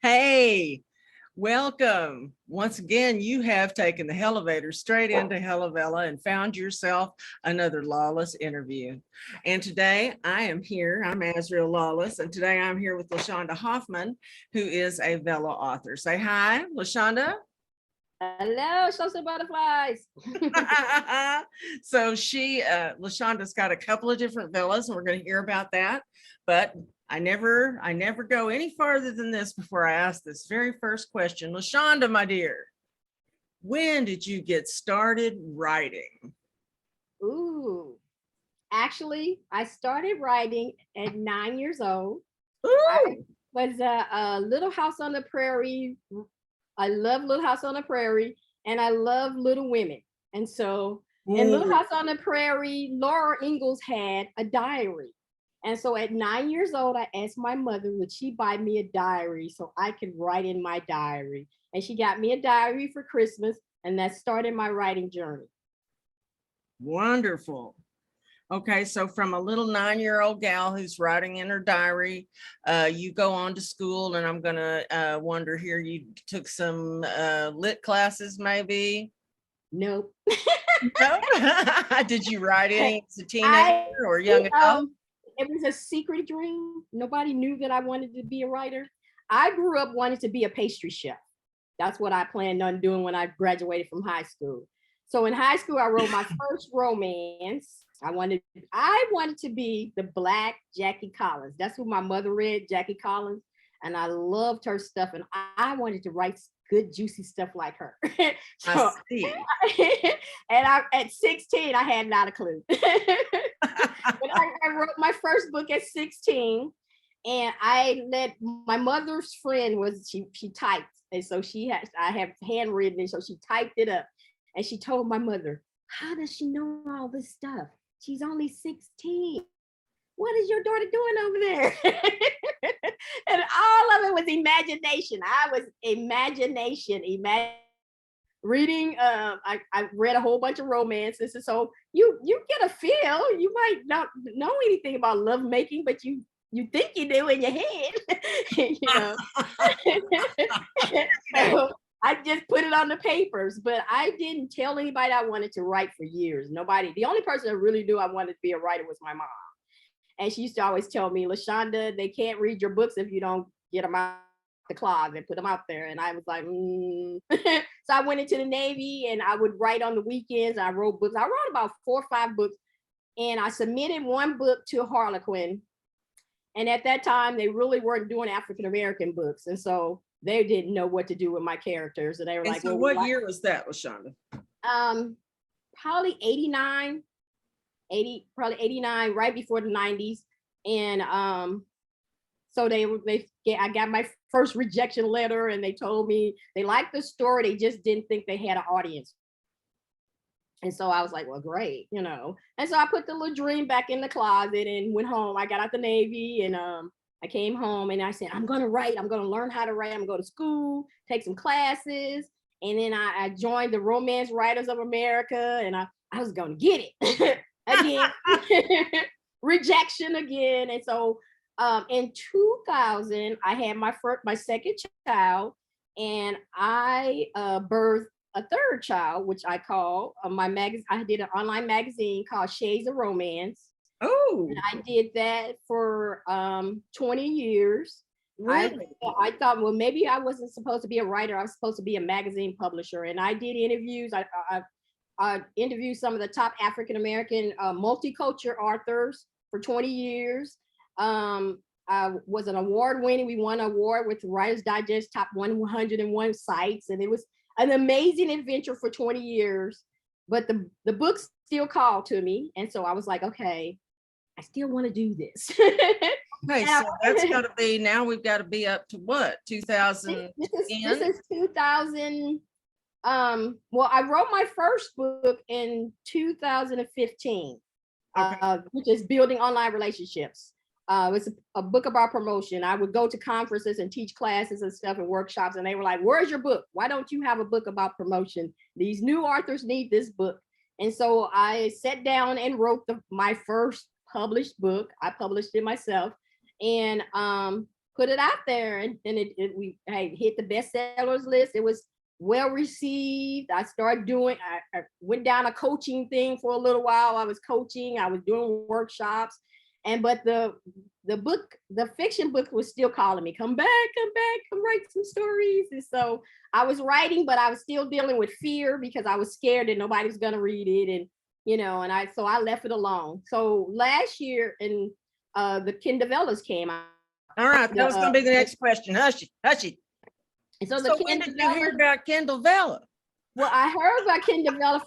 Hey, welcome. Once again, you have taken the elevator straight into Vella and found yourself another Lawless interview. And today I am here. I'm Azrielle Lawless, and today I'm here with LaShaunda Hoffman, who is a Vella author. Say hi, LaShaunda. Hello, social butterflies. So LaShaunda's got a couple of different villas, and we're going to hear about that. But I never go any farther than this before I ask this very first question. LaShaunda, my dear, when did you get started writing? Ooh, actually, I started writing at 9 years old. Ooh. I was a Little House on the Prairie. I love Little House on the Prairie, and I love Little Women. And so in Little House on the Prairie, Laura Ingalls had a diary. And so at 9 years old, I asked my mother, would she buy me a diary so I could write in my diary? And she got me a diary for Christmas, and that started my writing journey. Wonderful. Okay, so from a little 9-year-old gal who's writing in her diary, you go on to school, and I'm gonna wonder here, you took some lit classes maybe? Nope. Nope. Did you write any as a teenager or young adult? It was a secret dream. Nobody knew that I wanted to be a writer. I grew up wanting to be a pastry chef. That's what I planned on doing when I graduated from high school. So in high school, I wrote my first romance. I wanted to be the Black Jackie Collins. That's what my mother read, Jackie Collins. And I loved her stuff. And I wanted to write good, juicy stuff like her. So, I see. And at 16, I had not a clue. But I wrote my first book at 16. And my mother's friend she typed. And so I have handwritten, and so she typed it up. And she told my mother, how does she know all this stuff? She's only 16. What is your daughter doing over there? And all of it was imagination. I was imagination. Reading, I read a whole bunch of romances. And so you get a feel. You might not know anything about lovemaking, but you think you do in your head. You know. So I just put it on the papers, but I didn't tell anybody I wanted to write for years. Nobody. The only person that really knew I wanted to be a writer was my mom. And she used to always tell me, LaShaunda, they can't read your books if you don't get them out the closet and put them out there. And I was like, So I went into the Navy, and I would write on the weekends. I wrote books. I wrote about 4 or 5 books, and I submitted one book to Harlequin. And at that time, they really weren't doing African-American books. And so they didn't know what to do with my characters. And they were like, so well, what year was that, LaShaunda? Probably 89, probably 89, right before the 90s. And so I got my first rejection letter, and they told me they liked the story. They just didn't think they had an audience. And so I was like, well, great, you know. And so I put the little dream back in the closet and went home. I got out the Navy, and I came home, and I said, I'm going to write. I'm going to learn how to write. I'm going to go to school, take some classes. And then I joined the Romance Writers of America, and I was going to get it again. Rejection again. And so in 2000, I had my second child, and I birthed a third child, which I call my magazine. I did an online magazine called Shades of Romance. Oh, and I did that for 20 years. really? I thought, well, maybe I wasn't supposed to be a writer. I was supposed to be a magazine publisher. And I did interviews. I interviewed some of the top African-American multicultural authors for 20 years. I was an award winning. We won an award with Writers Digest top 101 sites. And it was an amazing adventure for 20 years. But the book still called to me. And so I was like, okay, I still want to do this. Okay, so that's got to be, now we've got to be up to what, 2000? This is 2000. Well, I wrote my first book in 2015, which is Building Online Relationships. It's a book about promotion. I would go to conferences and teach classes and stuff and workshops, and they were like, where's your book? Why don't you have a book about promotion? These new authors need this book. And so I sat down and wrote my first published book. I published it myself. And put it out there, and we hit the bestsellers list. It was well received. I started doing, I went down a coaching thing for a little while. I was coaching, I was doing workshops, but the fiction book was still calling me, come back, come write some stories. And so I was writing, but I was still dealing with fear because I was scared that nobody was going to read it. And, so I left it alone. So last year, and the Kindavellas came out. All right, that was going to be the next question. Hush it. And so when did you hear about Vella? Well, I heard about Vella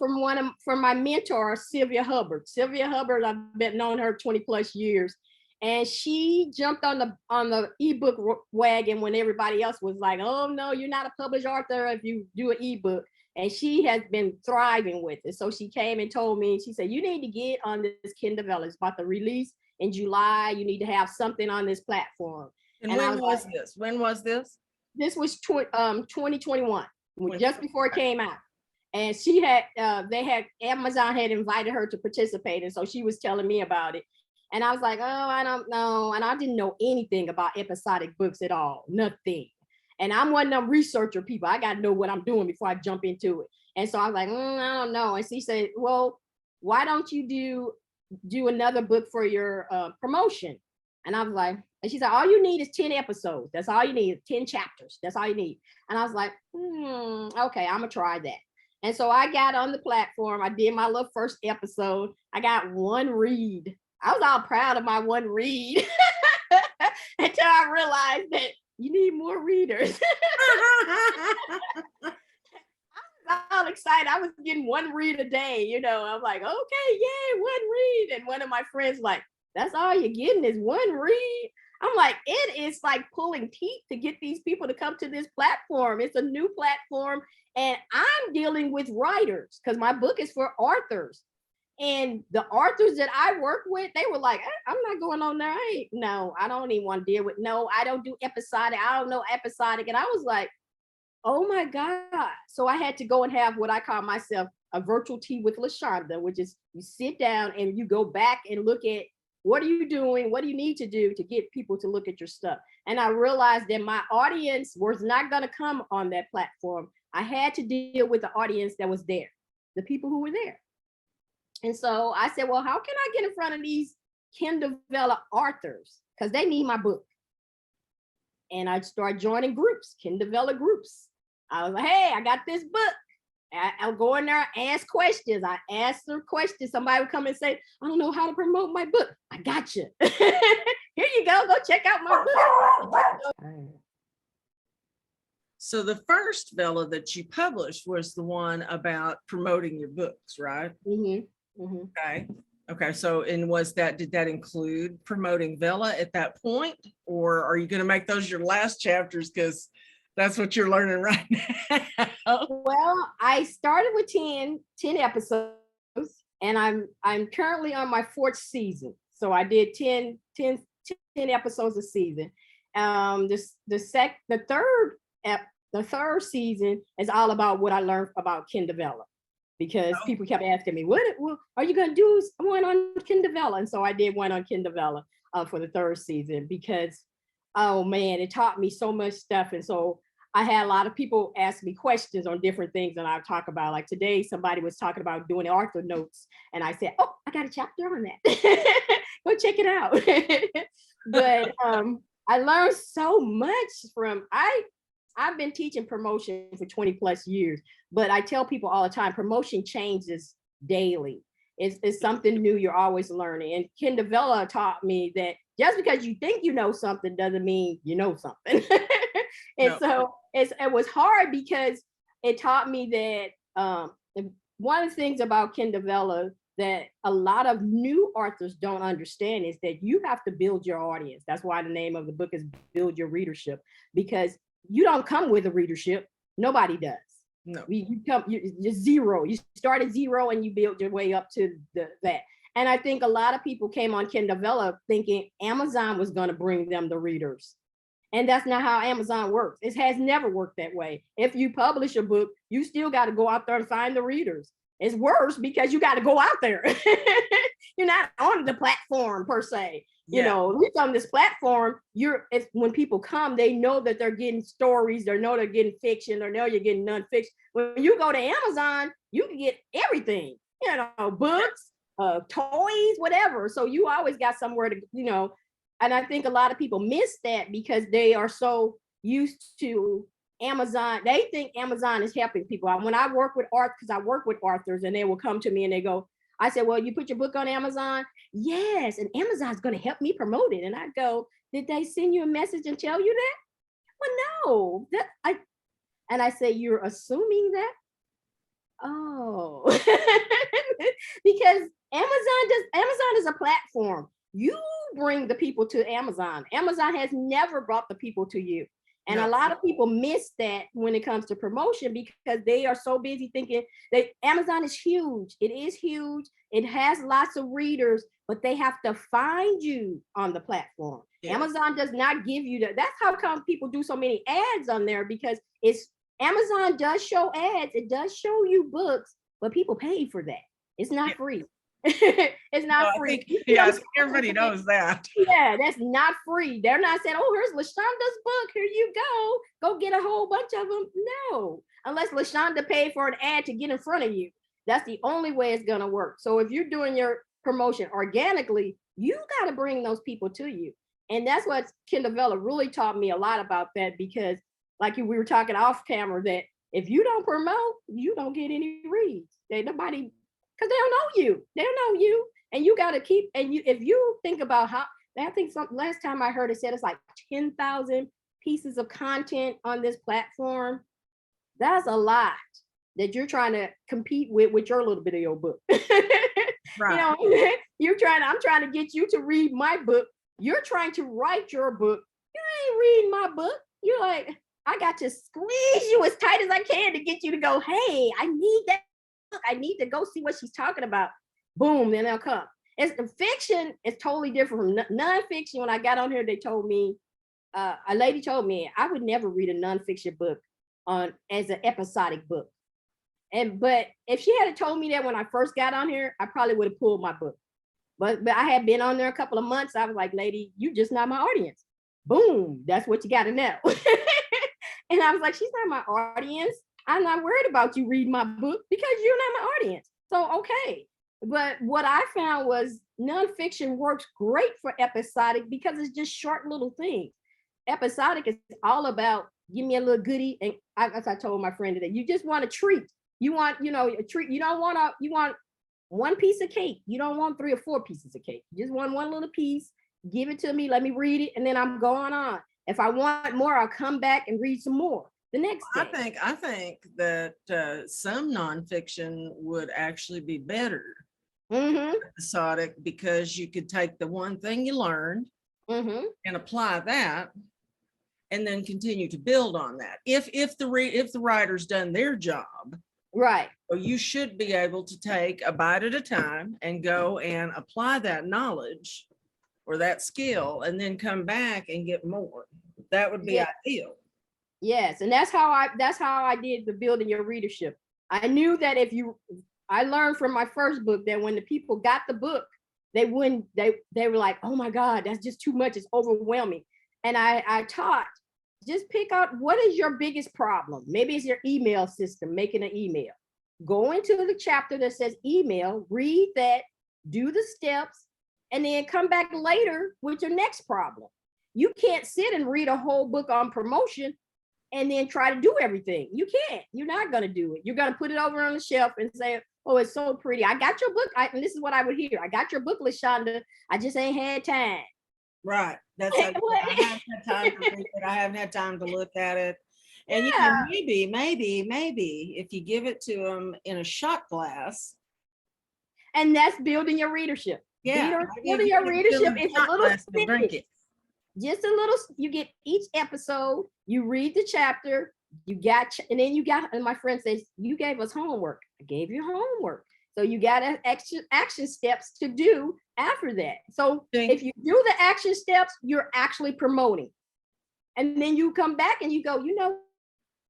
from my mentor, Sylvia Hubbard. Sylvia Hubbard, I've known her 20 plus years. And she jumped on the ebook wagon when everybody else was like, oh no, you're not a published author if you do an ebook. And she has been thriving with it. So she came and told me, she said, you need to get on this Vella. It's about to release in July. You need to have something on this platform. And when was this? When was this? This was 2021, just before it came out. And she had, Amazon had invited her to participate. And so she was telling me about it. And I was like, oh, I don't know. And I didn't know anything about episodic books at all, nothing. And I'm one of them researcher people. I got to know what I'm doing before I jump into it. And so I was like, I don't know. And she said, well, why don't you do another book for your promotion? And I was like, and she said, all you need is 10 episodes. That's all you need, 10 chapters. That's all you need. And I was like, okay, I'm gonna try that. And so I got on the platform. I did my little first episode. I got one read. I was all proud of my one read until I realized that you need more readers. I was all excited. I was getting one read a day, I'm like, okay, yay, one read. And one of my friends like, that's all you're getting is one read. I'm like, it is like pulling teeth to get these people to come to this platform. It's a new platform. And I'm dealing with writers because my book is for authors. And the authors that I work with, they were like, I'm not going on there. I don't even want to deal with, I don't do episodic. I don't know episodic. And I was like, oh my God. So I had to go and have what I call myself a virtual tea with LaShaunda, which is you sit down and you go back and look at what are you doing? What do you need to do to get people to look at your stuff? And I realized that my audience was not going to come on that platform. I had to deal with the audience that was there, the people who were there. And so I said, well, how can I get in front of these Vella authors? Because they need my book. And I started joining groups, Vella groups. I was like, hey, I got this book. I'll go in there, ask questions. I ask them questions. Somebody would come and say, I don't know how to promote my book. I got you. Here you go. Go check out my book. So the first Vella that you published was the one about promoting your books, right? Mm-hmm. Mm-hmm. Okay. So, and did that include promoting Vella at that point? Or are you going to make those your last chapters? Because that's what you're learning right now. Well, I started with 10 episodes, and I'm currently on my 4th season. So I did 10 episodes a season. The third season is all about what I learned about Vella, because people kept asking me, what are you going to do one on Vella? And so I did one on Vella for the 3rd season, because, oh man, it taught me so much stuff. And so I had a lot of people ask me questions on different things, and I talk about, like today, somebody was talking about doing author notes, and I said, oh, I got a chapter on that. Go check it out. But I learned so much from, I've been teaching promotion for 20 plus years, but I tell people all the time, promotion changes daily. It's something new you're always learning. And Vella taught me that just because you think you know something doesn't mean you know something. And so it was hard, because it taught me that one of the things about Vella that a lot of new authors don't understand is that you have to build your audience. That's why the name of the book is Build Your Readership, because you don't come with a readership. Nobody does. No, you're zero. You start at zero and you build your way up to that. And I think a lot of people came on Vella thinking Amazon was going to bring them the readers. And that's not how Amazon works. It has never worked that way. If you publish a book, you still got to go out there and find the readers. It's worse because you got to go out there. You're not on the platform per se. You know, at least on this platform, when people come, they know that they're getting stories, they know they're getting fiction, or know you're getting nonfiction. When you go to Amazon, you can get everything, you know, books, toys, whatever. So you always got somewhere to, you know, and I think a lot of people miss that because they are so used to Amazon. They think Amazon is helping people. When I work with art, because I work with authors, and they will come to me and they go, I said, well, you put your book on Amazon? Yes, and Amazon's going to help me promote it. And I go, did they send you a message and tell you that? Well, no. And I say, you're assuming that? Oh, because Amazon is a platform. You bring the people to Amazon. Amazon has never brought the people to you. And a lot of people miss that when it comes to promotion because they are so busy thinking that Amazon is huge. It is huge. It has lots of readers, but they have to find you on the platform. Yeah. Amazon does not give you that. That's how come people do so many ads on there, because Amazon does show ads. It does show you books, but people pay for that. It's not free. It's not free. Yes, everybody knows that. Yeah, that's not free. They're not saying, oh, here's LaShaunda's book. Here you go get a whole bunch of them. No, unless LaShaunda paid for an ad to get in front of you. That's the only way it's going to work. So if you're doing your promotion organically, you got to bring those people to you. And that's what Vella really taught me a lot about that, because like we were talking off camera, that if you don't promote, you don't get any reads. Nobody, because they don't know you. They don't know you. And you got to keep, and if you think about how, I think last time I heard it said it's like 10,000 pieces of content on this platform. That's a lot that you're trying to compete with your little bit of your book. Right. You know, I'm trying to get you to read my book. You're trying to write your book. You ain't reading my book. You're like, I got to squeeze you as tight as I can to get you to go, hey, I need that book. I need to go see what she's talking about. Boom, then they'll come. Fiction is totally different from nonfiction. When I got on here, they told me, a lady told me I would never read a nonfiction book as an episodic book. But if she had told me that when I first got on here, I probably would have pulled my book. But I had been on there a couple of months. I was like, lady, you just not my audience. Boom, that's what you got to know. And I was like, she's not my audience. I'm not worried about you reading my book because you're not my audience. So, okay. But what I found was nonfiction works great for episodic because it's just short little things. Episodic is all about, give me a little goodie. And as I told my friend today, you just want a treat. You want, a treat. You want one piece of cake. You don't want 3 or 4 pieces of cake. You just want one little piece. Give it to me. Let me read it. And then I'm going on. If I want more, I'll come back and read some more the next day. I think that some nonfiction would actually be better episodic, because you could take the one thing you learned and apply that, and then continue to build on that. If the writer's done their job, right? So you should be able to take a bite at a time and go and apply that knowledge or that skill, and then come back and get more. That would be ideal. Yes, and that's how I did the building your readership. I knew that I learned from my first book that when the people got the book, they were like, oh my God, that's just too much. It's overwhelming. And I taught, just pick out what is your biggest problem. Maybe it's your email system, making an email. Go into the chapter that says email, read that, do the steps, and then come back later with your next problem. You can't sit and read a whole book on promotion and then try to do everything. You can't. You're not going to do it. You're going to put it over on the shelf and say, oh, it's so pretty. I got your book. And this is what I would hear. I got your book, LaShaunda. I just ain't had time. Right. That's I haven't had time to read it. I haven't had time to look at it. And maybe if you give it to them in a shot glass. And that's building your readership. Yeah. Building your readership is a little snippet. Just a little, you get each episode, you read the chapter, and my friend says, you gave us homework. I gave you homework. So you got action steps to do after that. So if you do the action steps, you're actually promoting. And then you come back and you go, it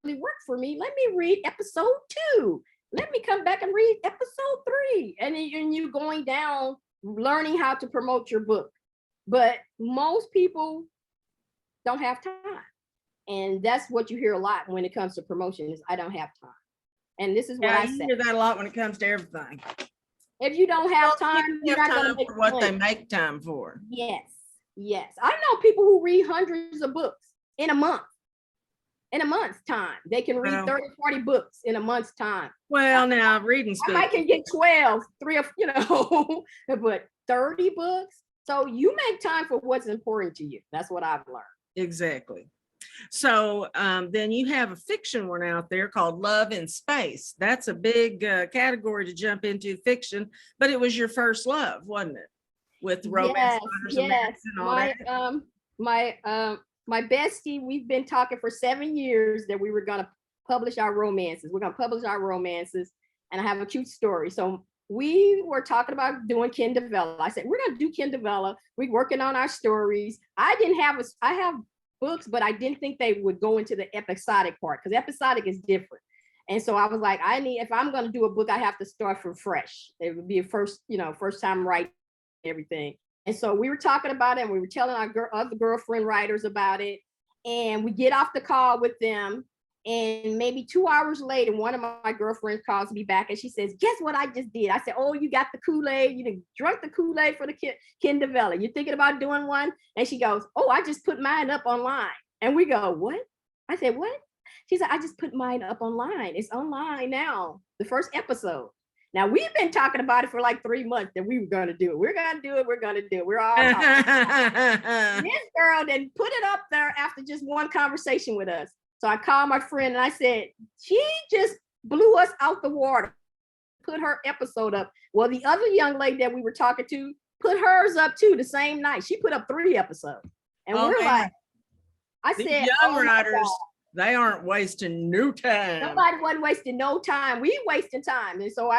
really worked for me. Let me read episode 2. Let me come back and read episode 3. And then you going down, learning how to promote your book. but most people don't have time. And that's what you hear a lot when it comes to promotion is I don't have time. And this is what I you say. hear that a lot when it comes to everything. If you don't have Well, time, people you're have not going to time make for what they money. make time for. Yes, yes. I know people who read hundreds of books in a month. In a month's time, they can read Well, 30, 40 books in a month's time. Well, now reading I might speed. can get 12, 3 of, you know, but 30 books. So you make time for what's important to you. That's what I've learned. Exactly. So then you have a fiction one out there called Love in Space. That's a big category to jump into, fiction, but it was your first love, wasn't it? With romance Yes, writers yes. and all that. My bestie, we've been talking for 7 years that we were gonna publish our romances. We're gonna publish our romances, and I have a cute story. So we were talking about doing Vella. I said, we're gonna do Vella. We're working on our stories. I have books, but I didn't think they would go into the episodic part because episodic is different. And so I was like, if I'm gonna do a book, I have to start from fresh. It would be a first time writing everything. And so we were talking about it, and we were telling our other girlfriend writers about it. And we get off the call with them. And maybe 2 hours later, one of my girlfriends calls me back and she says, guess what I just did? I said, oh, you got the Kool-Aid. You done drunk the Kool-Aid for the Vella. You're thinking about doing one? And she goes, oh, I just put mine up online. And we go, what? I said, what? She said, I just put mine up online. It's online now, the first episode. Now, we've been talking about it for like 3 months that we were going to do it. We're going to do it. We're going to do it. We're all talking. This girl then put it up there after just one conversation with us. So I called my friend and I said, she just blew us out the water, put her episode up. Well, the other young lady that we were talking to put hers up too the same night. She put up 3 episodes. And we're like, I These said, young writers, they aren't wasting no time. Nobody wasn't wasting no time. We wasting time. And so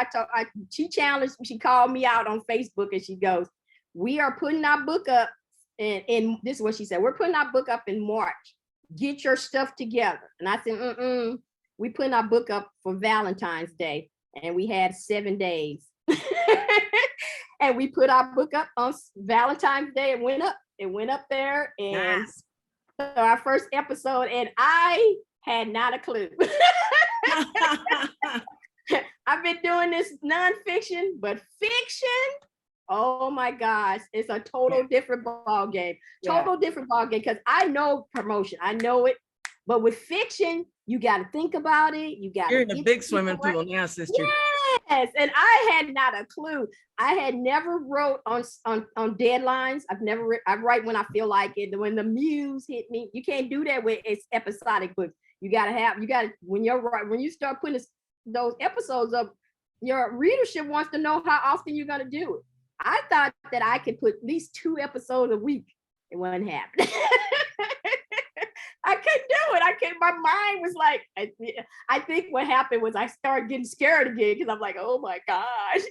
she challenged, she called me out on Facebook and she goes, we are putting our book up. And this is what she said, we're putting our book up in March. Get your stuff together. And I said, we putting our book up for Valentine's Day. And we had 7 days. And we put our book up on Valentine's Day. It went up there. And Nice. So our first episode, and I had not a clue. I've been doing this nonfiction, but fiction, oh my gosh, it's a total different ball game. Different ball game, because I know promotion, I know it, but with fiction, you got to think about it. You're in a big swimming pool now, sister. Yes, and I had not a clue. I had never wrote on deadlines. I write when I feel like it. When the muse hit me, you can't do that with it's episodic books. You gotta when you start putting those episodes up, your readership wants to know how often you're gonna do it. I thought that I could put at least 2 episodes a week. It wasn't happening. I couldn't do it. My mind was like, I think what happened was I started getting scared again because I'm like, oh my gosh,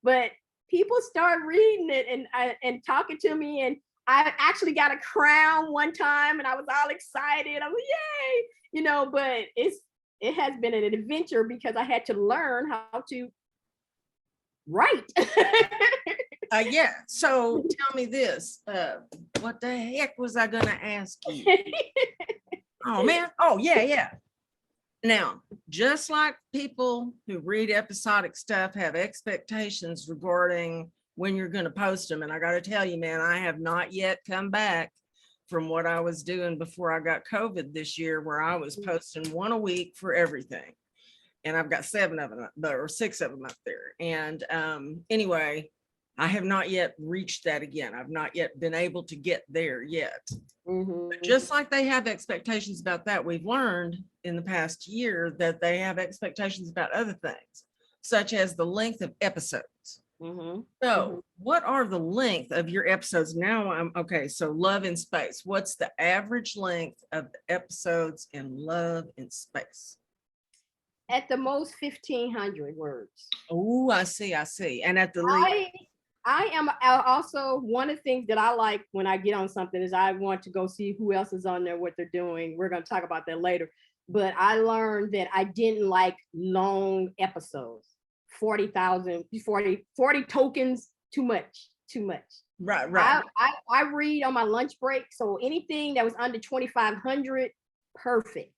but people start reading it and talking to me. And I actually got a crown one time and I was all excited. I was yay, but it has been an adventure because I had to learn how to write. Yeah. So tell me this. What the heck was I gonna ask you? Oh man. Oh yeah. Now, just like people who read episodic stuff have expectations regarding when you're going to post them, and I got to tell you, man, I have not yet come back from what I was doing before I got COVID this year, where I was posting 1 a week for everything. And I've got 7 of them or 6 of them up there. And anyway, I have not yet reached that again. I've not yet been able to get there yet. But just like they have expectations about that, we've learned in the past year that they have expectations about other things, such as the length of episodes. So what are the length of your episodes now? So Love in Space. What's the average length of the episodes in Love in Space? At the most 1,500 words. Oh, I see. And at the least, I am also, one of the things that I like when I get on something is I want to go see who else is on there, what they're doing. We're going to talk about that later. But I learned that I didn't like long episodes. 40 tokens, too much. too much. Right. I read on my lunch break. So anything that was under 2,500, perfect.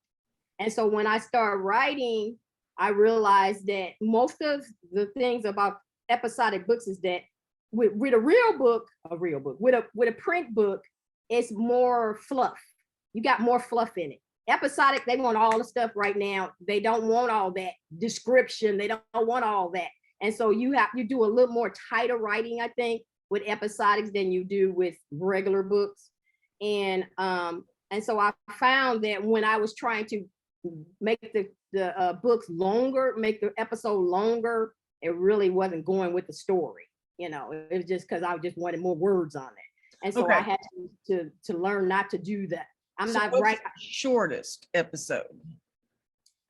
And so when I started writing, I realized that most of the things about episodic books is that with a real book, with a print book, it's more fluff. You got more fluff in it. Episodic, they want all the stuff right now. They don't want all that description. They don't want all that. And so you do a little more tighter writing, I think, with episodics than you do with regular books. And so I found that when I was trying to make the books longer, make the episode longer, it really wasn't going with the story. You know, it was just because I just wanted more words on it. And so I had to learn not to do that. I'm not right. Shortest episode.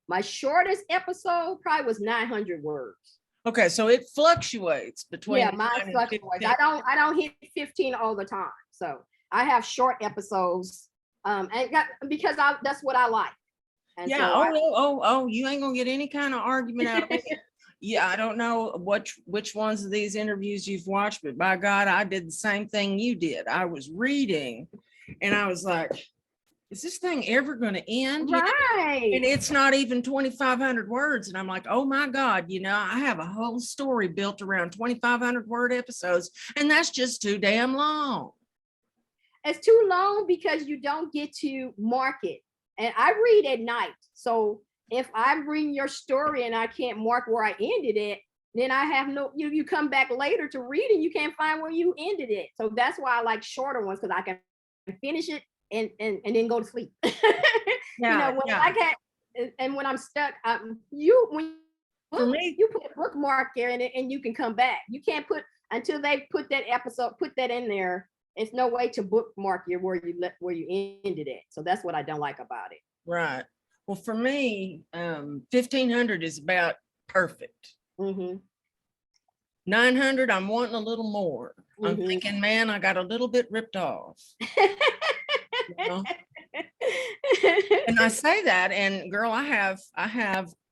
My shortest episode probably was 900 words. Okay, so it fluctuates between. Yeah, mine fluctuates. I don't hit 15 all the time. So I have short episodes, because that's what I like. And yeah. So you ain't gonna get any kind of argument out of me. Yeah, I don't know which ones of these interviews you've watched, but by God, I did the same thing you did. I was reading, and I was like, is this thing ever going to end? Right. And it's not even 2,500 words. And I'm like, oh my God, I have a whole story built around 2,500 word episodes, and that's just too damn long. It's too long because you don't get to mark it. And I read at night. So if I'm reading your story and I can't mark where I ended it, then I have you come back later to read and you can't find where you ended it. So that's why I like shorter ones, because I can finish it and then go to sleep. I can't, and when I'm stuck, you put a bookmark there and you can come back. You can't until they put that in there. It's no way to bookmark where you ended it. So that's what I don't like about it. Right. Well, for me, 1,500 is about perfect. 900, I'm wanting a little more. I'm thinking, man, I got a little bit ripped off. And I say that, and girl, I have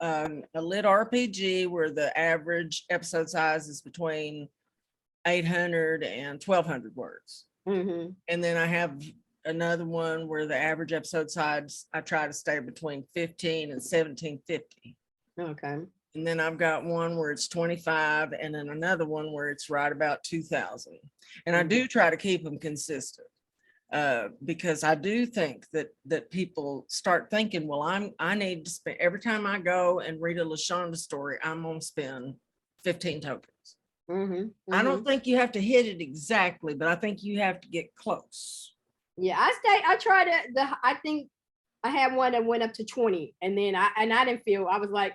a lit RPG where the average episode size is between 800 and 1,200 words. And then I have another one where the average episode size, I try to stay between 15 and 1,750. Okay. And then I've got one where it's 25, and then another one where it's right about 2,000. And I do try to keep them consistent, because I do think that people start thinking, well, I need to spend, every time I go and read a LaShaunda story, I'm going to spend 15 tokens. I don't think you have to hit it exactly, but I think you have to get close. Yeah, I think I had one that went up to 20, and then I didn't feel, I was like,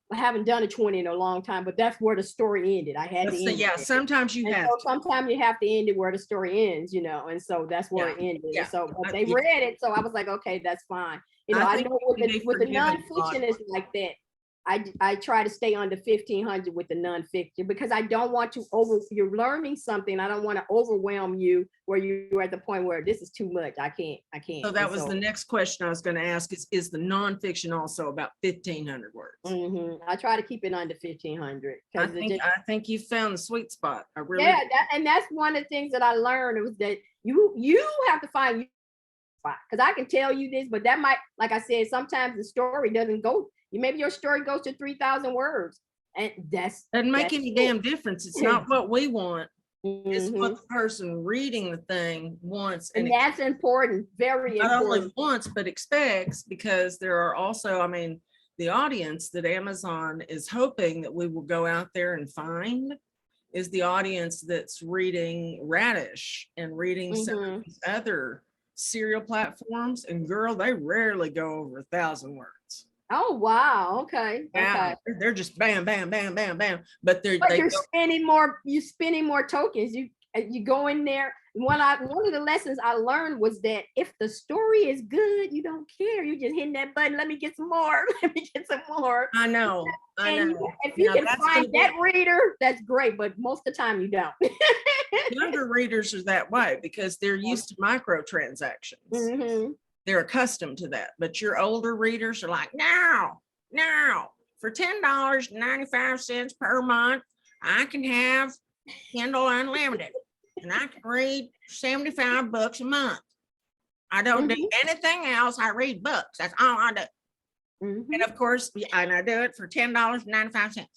I haven't done a 20 in a long time, but that's where the story ended. I had to end it. Sometimes you have to. Sometimes you have to end it where the story ends, and so that's where it ended. Yeah. So but they read it, so I was like, okay, that's fine. I know with the nonfiction is like that. I try to stay under 1,500 with the nonfiction, because I don't want to you're learning something. I don't want to overwhelm you where you're at the point where this is too much. I can't. So that was the next question I was going to ask is the nonfiction also about 1,500 words? I try to keep it under 1,500. I think you found the sweet spot. I really. Yeah, and that's one of the things that I learned, was that you have to find your spot, because I can tell you this, but that might, like I said, sometimes the story doesn't go. Maybe your story goes to 3,000 words, and doesn't make any damn difference. It's not what we want. It's what the person reading the thing wants, and that's important. Very important. Not only wants but expects, because there are also, the audience that Amazon is hoping that we will go out there and find is the audience that's reading Radish and reading some of these other serial platforms. And girl, they rarely go over 1,000 words. Oh wow! Okay. Yeah, okay. They're just bam, bam, bam, bam, bam. But you're spending more. You're spending more tokens. You go in there. One of the lessons I learned was that if the story is good, you don't care. You just hitting that button. Let me get some more. Let me get some more. I know. If you can find that reader, that's great. But most of the time, you don't. Younger readers are that way because they're used to microtransactions. They're accustomed to that, but your older readers are like, now, for $10.95 per month, I can have Kindle Unlimited, and I can read 75 books a month. I don't do anything else. I read books. That's all I do. And of course, and I do it for $10.95.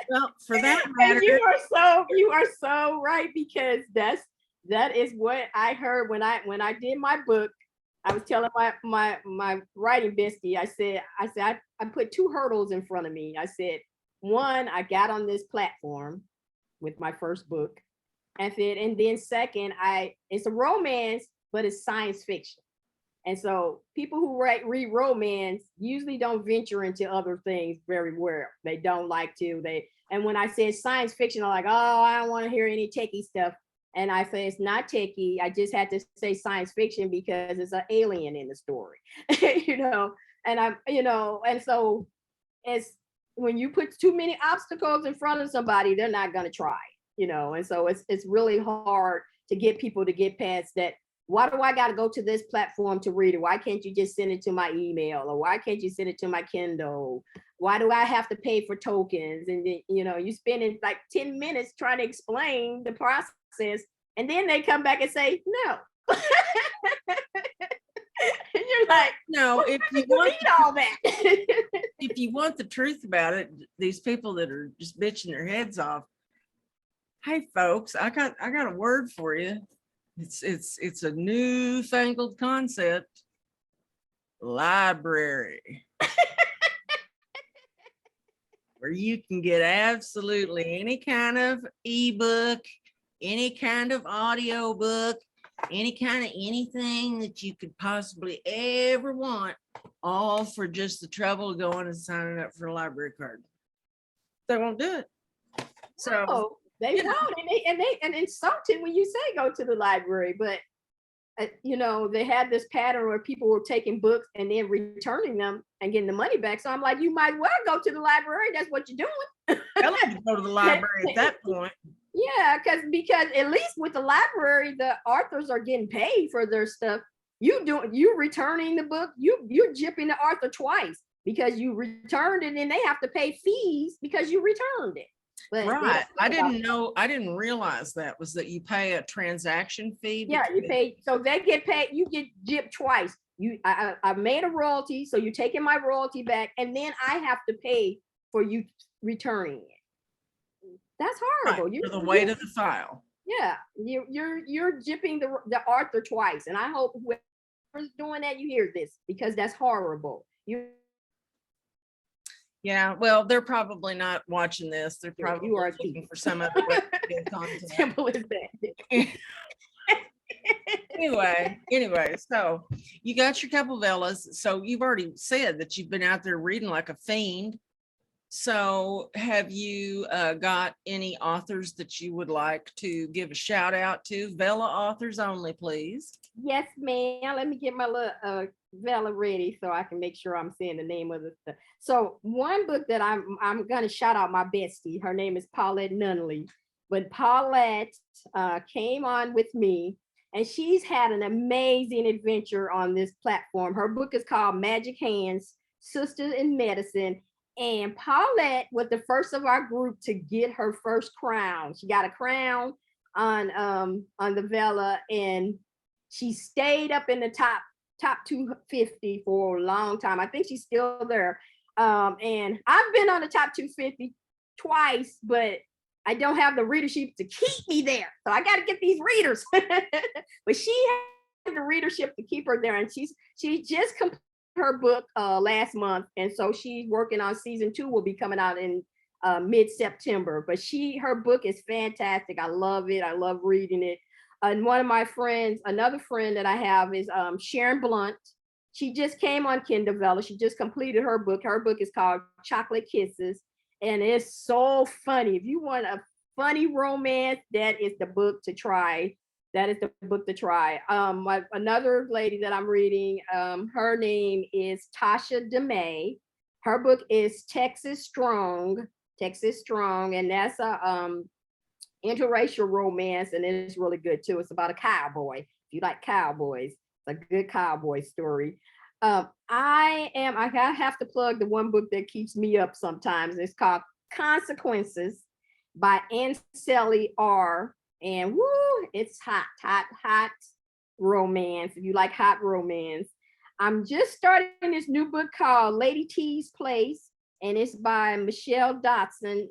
Well, for that matter, And you are so right, because that is what I heard when I did my book. I was telling my writing bestie, I said I put two hurdles in front of me. I said, one, I got on this platform with my first book. And then second, it's a romance, but it's science fiction. And so people who read romance usually don't venture into other things very well. They don't like to. And when I said science fiction, I'm like, oh, I don't want to hear any techie stuff. And I say it's not techie. I just had to say science fiction because it's an alien in the story, And so it's when you put too many obstacles in front of somebody, they're not going to try, And so it's really hard to get people to get past that. Why do I got to go to this platform to read it? Why can't you just send it to my email? Or why can't you send it to my Kindle? Why do I have to pay for tokens? And then, you spending like 10 minutes trying to explain the process. And then they come back and say, no. And you're like, no, if you want all that. If you want the truth about it, these people that are just bitching their heads off, hey folks, I got a word for you. It's a newfangled concept. Library. Where you can get absolutely any kind of ebook, any kind of audio book, any kind of anything that you could possibly ever want, all for just the trouble of going and signing up for a library card. They won't do it. So they won't, and insulted when you say go to the library, but they had this pattern where people were taking books and then returning them and getting the money back. So I'm like, you might well go to the library. That's what you're doing. I like to go to the library at that point. Yeah, because at least with the library, the authors are getting paid for their stuff. You returning the book, you're gypping the author twice because you returned it, and they have to pay fees because you returned it. But right. I didn't realize that you pay a transaction fee. Yeah, you pay, so they get paid, you get gypped twice. I made a royalty, so you're taking my royalty back, and then I have to pay for you returning it. That's horrible. Right, for the weight of the file. Yeah, you're gypping the author twice, and I hope whoever's doing that, you hear this, because that's horrible. Yeah, well, they're probably not watching this. They're probably looking for some other way to get content. Simple as that. Anyway, so you got your couple Vellas. So you've already said that you've been out there reading like a fiend. So have you got any authors that you would like to give a shout out to? Vella authors only, please. Yes, ma'am. Let me get my little Vella ready so I can make sure I'm saying the name of the stuff. So one book that I'm gonna shout out my bestie. Her name is Paulette Nunlee. But Paulette came on with me, and she's had an amazing adventure on this platform. Her book is called Magic Hands, Sistahs in Medicine. And Paulette was the first of our group to get her first crown. She got a crown on the Vella, and she stayed up in the top 250 for a long time. I think she's still there. And I've been on the top 250 twice, but I don't have the readership to keep me there. So I got to get these readers. But she had the readership to keep her there. And she just completed her book last month. And so she's working on season 2, will be coming out in mid-September. But her book is fantastic. I love it. I love reading it. And one of my friends, another friend that I have is Sharon Blount. She just came on Kindle Vella. She just completed her book. Her book is called Chocolate Kisses. And it's so funny. If you want a funny romance, that is the book to try. That is the book to try. Another lady that I'm reading, her name is Taisha DeMay. Her book is Texas Strong, and that's a interracial romance, and it's really good too. It's about a cowboy. If you like cowboys, it's a good cowboy story. I have to plug the one book that keeps me up sometimes. It's called Consequences. by Ancelli R. And woo, it's hot, hot, hot romance. If you like hot romance. I'm just starting this new book called Lady T's Place, and it's by Michelle Dotson,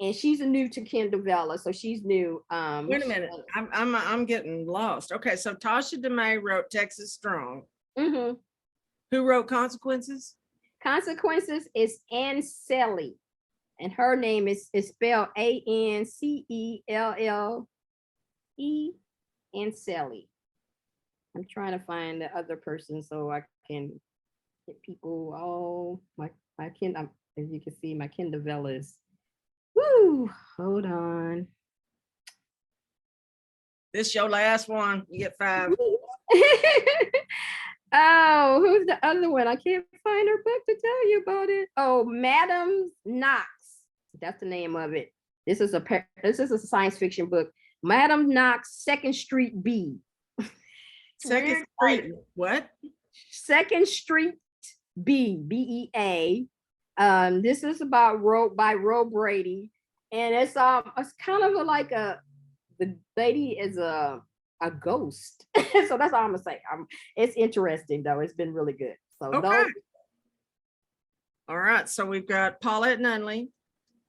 and she's a new to Kindle Vella, so she's new. Wait a minute, I'm getting lost. Okay, so Taisha DeMay wrote Texas Strong. Mm-hmm. Who wrote Consequences? Consequences is Ancelli, and her name is spelled Ancelle, Ancelli. I'm trying to find the other person so I can get people. Oh, my Kindle, as you can see, my Kindle Vella is. Woo! Hold on. This your last one. You get 5. Oh, who's the other one? I can't find her book to tell you about it. Oh, Madam Knox. That's the name of it. This is a science fiction book. Madam Knox, Second Street B. Second Street, what? Second Street B, BEA. This is by Ro Brady, and it's kind of like the lady is a ghost. So that's all I'm gonna say. It's interesting though. It's been really good. So okay. All right. So we've got Paulette Nunlee,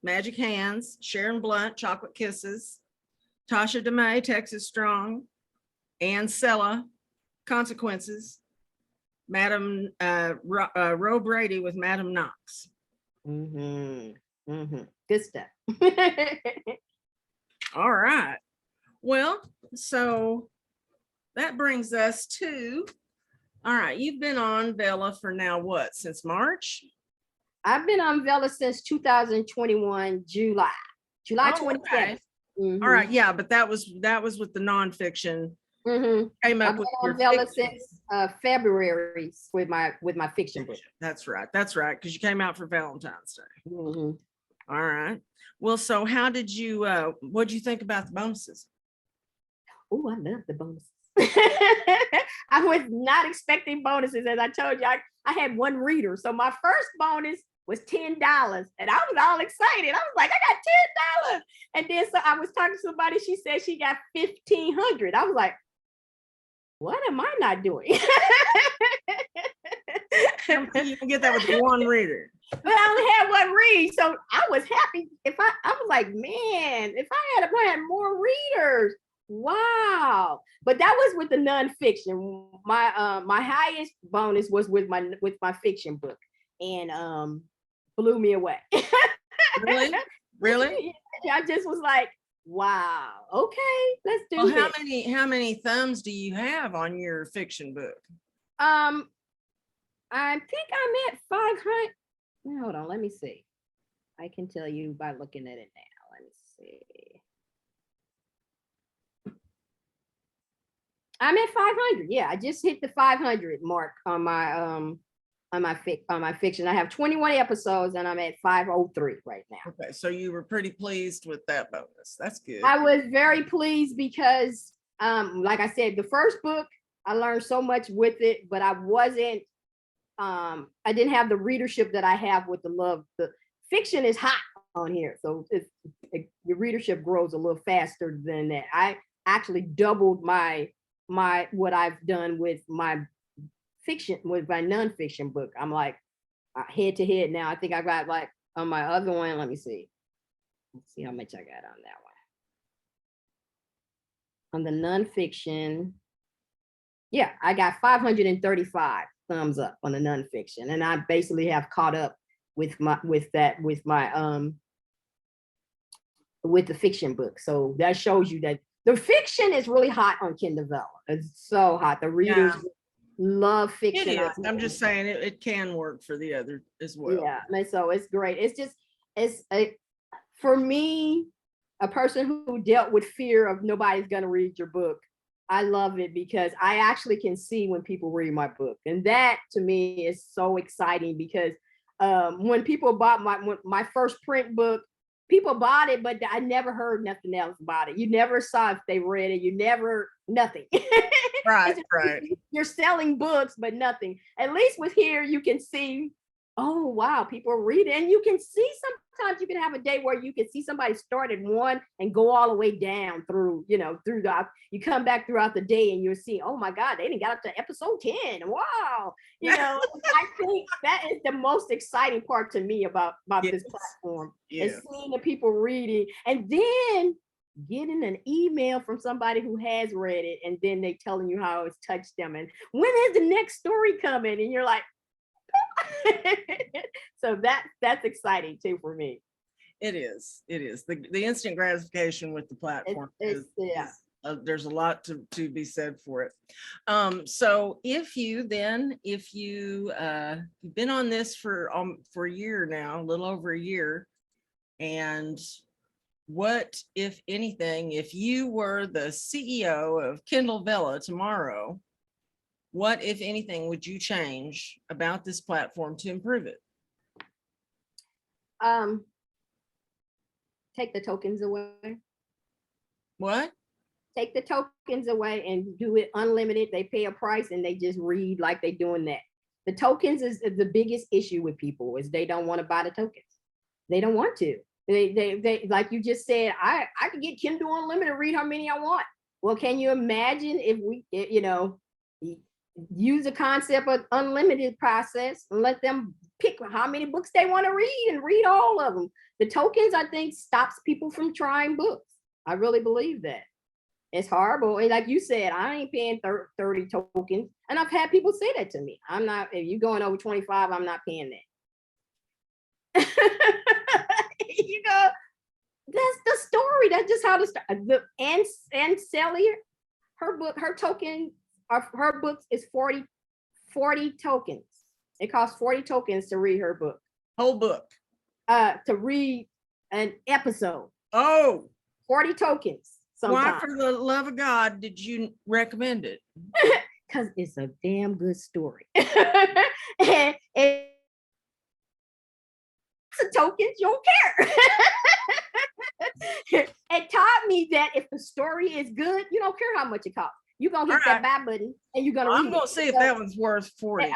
Magic Hands, Sharon Blount, Chocolate Kisses, Taisha DeMay, Texas Strong, Ancelli, Consequences, Madam Ro Brady with Madam Knox. Good stuff. All right. Well, so that brings us to, all right, you've been on Vella for now what, since March? I've been on Vella since 2021, July 27th. Okay. All right, yeah, but that was with the nonfiction. Came up with your Vella since February with my fiction book. That's right, because you came out for Valentine's Day. All right. Well, so how did you? What did you think about the bonuses? Oh, I love the bonuses. I was not expecting bonuses, as I told you. I had one reader, so my first bonus was $10, and I was all excited. I was like, I got $10, and then so I was talking to somebody. She said she got 1,500. I was like, what am I not doing? You can get that with one reader. But I only had one read, so I was happy. I was like, man, if I had more readers, wow. But that was with the nonfiction. My highest bonus was with my fiction book, and blew me away. Really? I just was like, wow, okay, let's do well, this. How many thumbs do you have on your fiction book? I think I'm at 500. Hold on, let me see. I can tell you by looking at it now. Let me see. I'm at 500. Yeah, I just hit the 500 mark on my fiction. I have 21 episodes and I'm at 503 right now. Okay, so you were pretty pleased with that bonus. That's good. I was very pleased because like I said, the first book, I learned so much with it, but I didn't have the readership that I have with the love. The fiction is hot on here, so your readership grows a little faster than that. I actually doubled my what I've done with my fiction, with my nonfiction book. I'm like head to head now. I think I got like on my other one. Let me see. Let's see how much I got on that one. On the nonfiction, yeah, I got 535 thumbs up on the nonfiction, and I basically have caught up with the fiction book. So that shows you that the fiction is really hot on Kindle Vella. It's so hot. The readers love fiction. It is. I'm just saying it can work for the other as well. Yeah, and so it's great. For me, a person who dealt with fear of nobody's gonna read your book, I love it because I actually can see when people read my book. And that to me is so exciting because when people bought my first print book, people bought it, but I never heard nothing else about it. You never saw if they read it. You never, nothing. Right. You're selling books, but nothing. At least with here, you can see, oh, wow, people read it. And you can see some sometimes you can have a day where you can see somebody start at 1 and go all the way down through, through you come back throughout the day and you'll see, oh my God, they didn't got up to episode 10. Wow. I think that is the most exciting part to me about this platform is seeing the people reading and then getting an email from somebody who has read it and then they telling you how it's touched them and when is the next story coming and you're like, so that's exciting too for me. It is the instant gratification with the platform there's a lot to be said for it. So if you've been on this for a year now, a little over a year, and what, if anything, if you were the CEO of Kindle Vella tomorrow, what, if anything, would you change about this platform to improve it? Take the tokens away. What? Take the tokens away and do it unlimited. They pay a price and they just read like they're doing that. The tokens is the biggest issue with people is they don't want to buy the tokens. They don't want to. They like you just said, I could get Kindle Unlimited, read how many I want. Well, can you imagine if we, use the concept of unlimited process and let them pick how many books they want to read and read all of them. The tokens, I think, stops people from trying books. I really believe that. It's horrible. And like you said, I ain't paying 30 tokens. And I've had people say that to me. I'm not, if you're going over 25, I'm not paying that. That's the story. That's just how the Ancelli, her book, her token, her books is 40 tokens. It costs 40 tokens to read her book. Whole book. To read an episode. Oh. 40 tokens. Sometime. Why, for the love of God, did you recommend it? Because it's a damn good story. and it's a tokens, you don't care. It taught me that if the story is good, you don't care how much it costs. You're gonna hit that buy button and you're gonna read it. I'm gonna see if that one's worth 40. Man,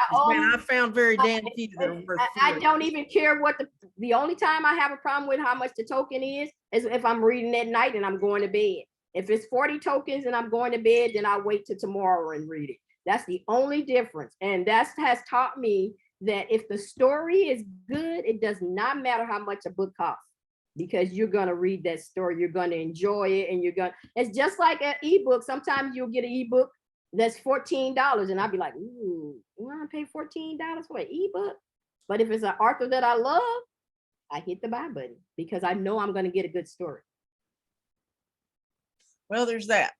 I found very damn few that are worth 40. I don't even care what the only time I have a problem with how much the token is if I'm reading at night and I'm going to bed. If it's 40 tokens and I'm going to bed, then I'll wait till tomorrow and read it. That's the only difference. And that has taught me that if the story is good, it does not matter how much a book costs. Because you're gonna read that story, you're gonna enjoy it, and it's just like an ebook. Sometimes you'll get an ebook that's $14, and I'll be like, ooh, you wanna pay $14 for an ebook? But if it's an author that I love, I hit the buy button because I know I'm gonna get a good story. Well, there's that.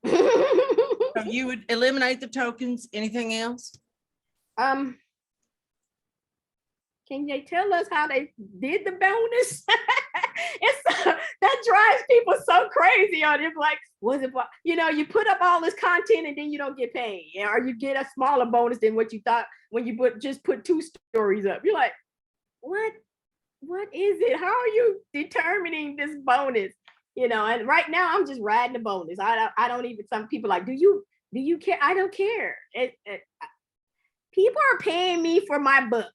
So you would eliminate the tokens, anything else? Can they tell us how they did the bonus? That drives people so crazy on it. Like, was it, you put up all this content and then you don't get paid, or you get a smaller bonus than what you thought when you just put 2 stories up. You're like, what is it? How are you determining this bonus? And right now I'm just riding the bonus. I don't even, some people like, do you care? I don't care. People are paying me for my book.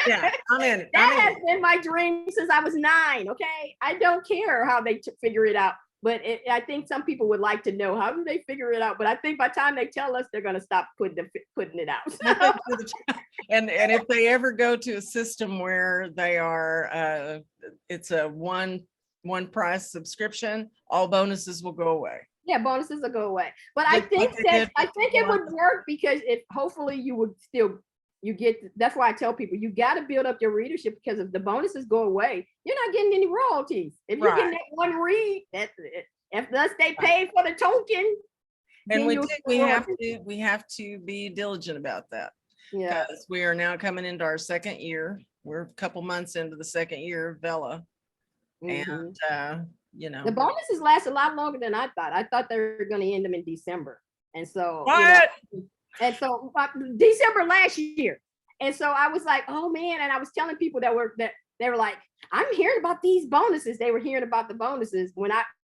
Yeah, that has been my dream since I was 9. Okay, I don't care how they figure it out, but I think some people would like to know how do they figure it out. But I think by the time they tell us, they're going to stop putting it out. And if they ever go to a system where they are, it's a one price subscription, all bonuses will go away. Yeah, bonuses will go away. But I think it would work because hopefully you would still, that's why I tell people you got to build up your readership, because if the bonuses go away, you're not getting any royalties. If you're getting that one read, that's it. Unless they pay for the token. And we have to be diligent about that. Yeah. Because we are now coming into our 2nd year. We're a couple months into the 2nd year of Vella. Mm-hmm. And the bonuses last a lot longer than I thought. I thought they were going to end them in December. And so December last year. And so I was like, oh man. And I was telling people that they were like, I'm hearing about these bonuses. They were hearing about the bonuses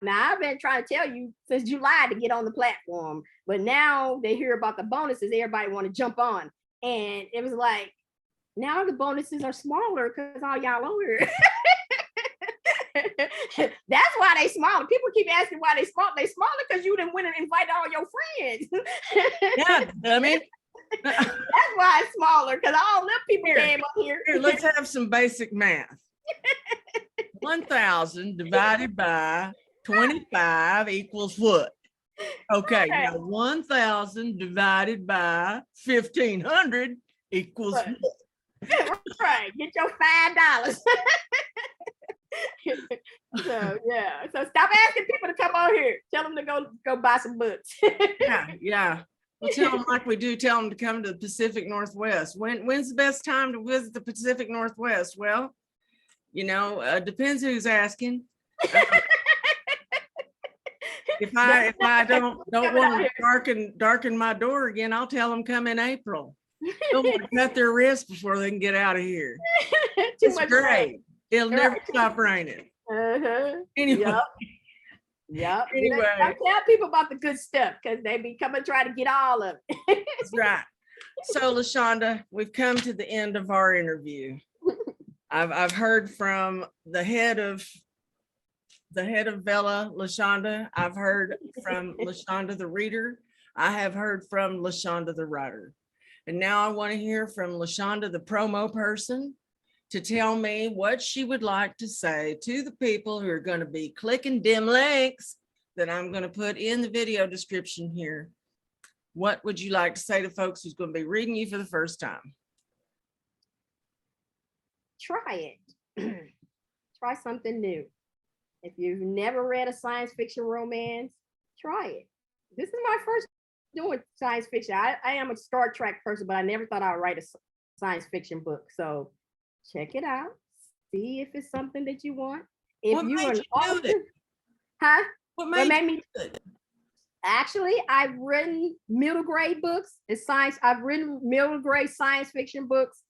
I've been trying to tell you since July to get on the platform, but now they hear about the bonuses. Everybody want to jump on. And it was like, Now the bonuses are smaller because all y'all on here. That's why they smaller. People keep asking why they small. They smaller because you didn't win and invite all your friends. Yeah, dummy. That's why it's smaller, because all them people came up here. Here, let's have some basic math. 1,000 divided by 25 equals what? Okay, now 1,000 divided by 1,500 equals Right. what? Right, get your $5. So yeah, so stop asking people to come on here. Tell them to go buy some books. Yeah. We'll tell them like we do, tell them to come to the Pacific Northwest. When's the best time to visit the Pacific Northwest? Well, depends who's asking. If I don't want to darken my door again, I'll tell them come in April. They'll want to cut their wrists before they can get out of here. It's great. Rain. It'll never stop raining. Anyway. Yep. Anyway. I tell people about the good stuff because they be coming trying to get all of it. That's right. So LaShaunda, we've come to the end of our interview. I've heard from the head of Vella, LaShaunda. I've heard from LaShaunda the reader. I have heard from LaShaunda the writer. And now I want to hear from LaShaunda the promo person to tell me what she would like to say to the people who are going to be clicking dim links that I'm going to put in the video description here. What would you like to say to folks who's going to be reading you for the first time? Try it. Try something new. If you've never read a science fiction romance, try it. This is my first doing science fiction. I am a Star Trek person, but I never thought I'd write a science fiction book. So check it out. See if it's something that you want. If what you're made an you do it? Huh? What made me do it? Actually, I've written middle grade books. It's science. I've written middle grade science fiction books.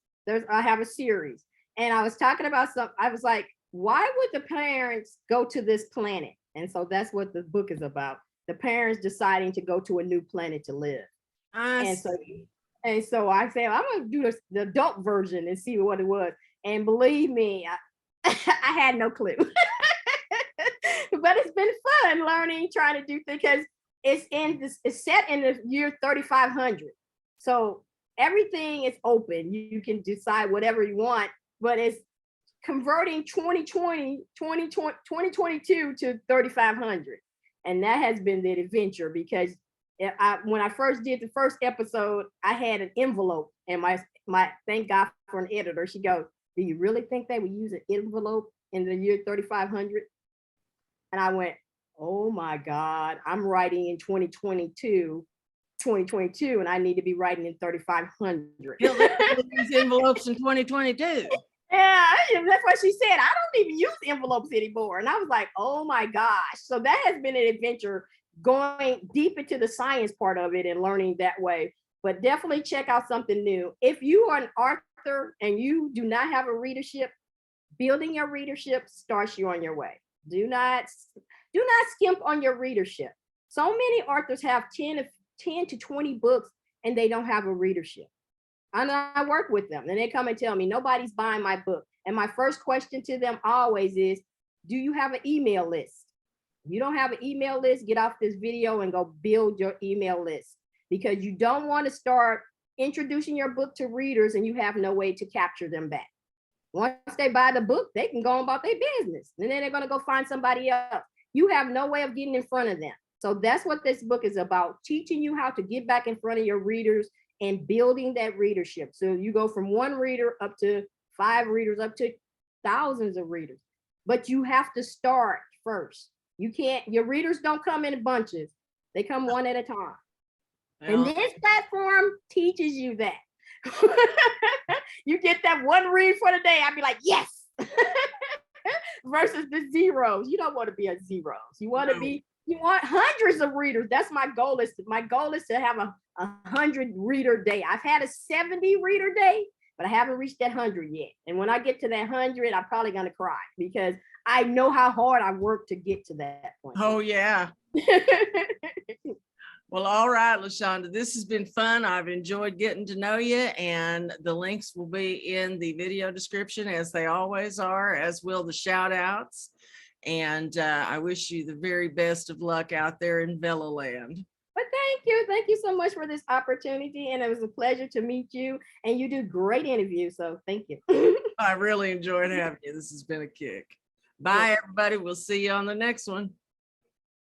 I have a series. And I was talking about I was like, why would the parents go to this planet? And so that's what the book is about. The parents deciding to go to a new planet to live. And so I said, I'm going to do the adult version and see what it was. And believe me, I had no clue. But it's been fun learning, trying to do things, because it's set in the year 3500. So everything is open. You can decide whatever you want, but it's converting 2022 to 3500. And that has been the adventure, because when I first did the first episode, I had an envelope, and my thank God for an editor. She goes, do you really think they would use an envelope in the year 3500? And I went, oh my God, I'm writing in 2022, and I need to be writing in 3500. These envelopes in 2022. Yeah, that's what she said. I don't even use envelopes anymore. And I was like, oh my gosh. So that has been an adventure, going deep into the science part of it and learning that way. But definitely check out something new. If you are an author and you do not have a readership, building your readership starts you on your way. Do not skimp on your readership. So many authors have 10 to 20 books and they don't have a readership. And I work with them and they come and tell me nobody's buying my book. And my first question to them always is, do you have an email list? If you don't have an email list, get off this video and go build your email list, because you don't want to start introducing your book to readers and you have no way to capture them back. Once they buy the book, they can go on about their business, and then they're going to go find somebody else. You have no way of getting in front of them. So that's what this book is about, teaching you how to get back in front of your readers and building that readership. So you go from one reader up to 5 readers, up to thousands of readers. But you have to start first. Your readers don't come in bunches. They come one at a time. Yeah. And this platform teaches you that. You get that one read for the day, I'd be like, yes. Versus the zeros. You don't want to be a zeros. You want hundreds of readers. That's my goal. My goal is to have a 100 reader day. I've had a 70 reader day, but I haven't reached that 100 yet. And when I get to that 100, I'm probably going to cry, because I know how hard I worked to get to that point. Oh, yeah. Well, all right, LaShaunda, this has been fun. I've enjoyed getting to know you, and the links will be in the video description as they always are, as will the shout outs. And I wish you the very best of luck out there in Vella land. But thank you. Thank you so much for this opportunity. And it was a pleasure to meet you. And you do great interviews. So thank you. I really enjoyed having you. This has been a kick. Bye, everybody. We'll see you on the next one.